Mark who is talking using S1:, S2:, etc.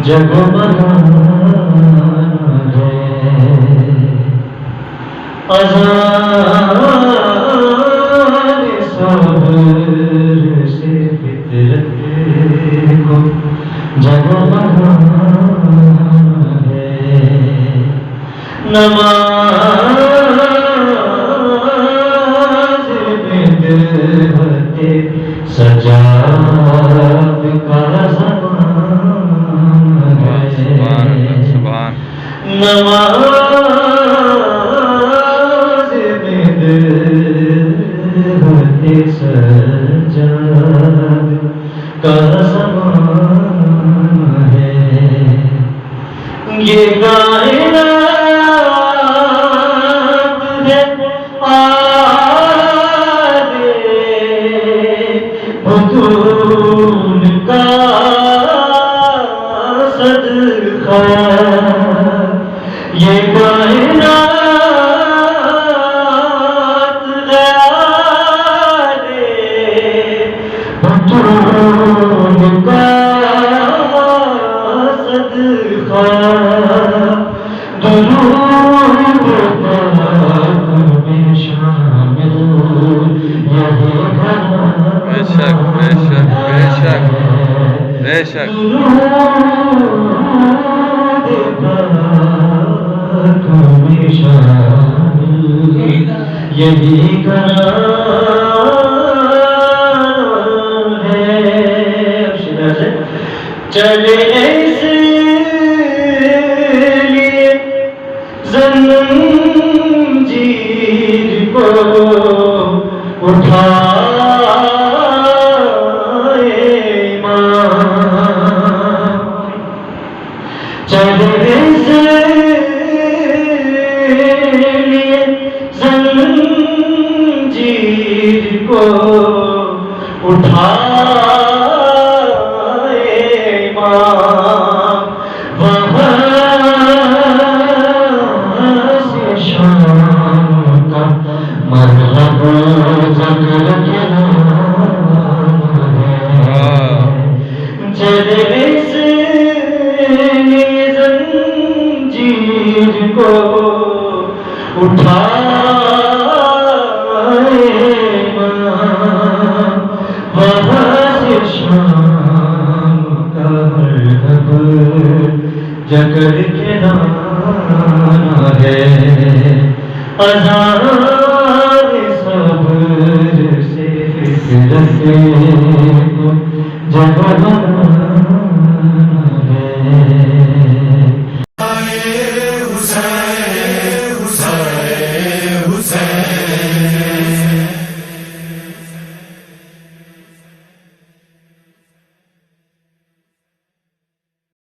S1: جگ اذان صبر سے فطرت کو جگمگانا ہے نماز بدعت سجاد کا زمانہ ہے نماز بدعت سجاد کا زمانہ ہے یہ کائنات ہے آلے بطول کا صدقہ یہ کائنات ہے آلے بطول کا صدقہ درود پاک میں شامل یہی
S2: بے شک بے شک بے شک بے شک
S1: درود پاک میں شامل یہی قرار ہے چلے ایسے لیے زنجیر کو اٹھائے ایمان چلے ایسے لیے زنجیر کو اٹھائے زنجیر کو اٹھائے وہاں سے شام کا مرحب جگر کے نانا ہے اذان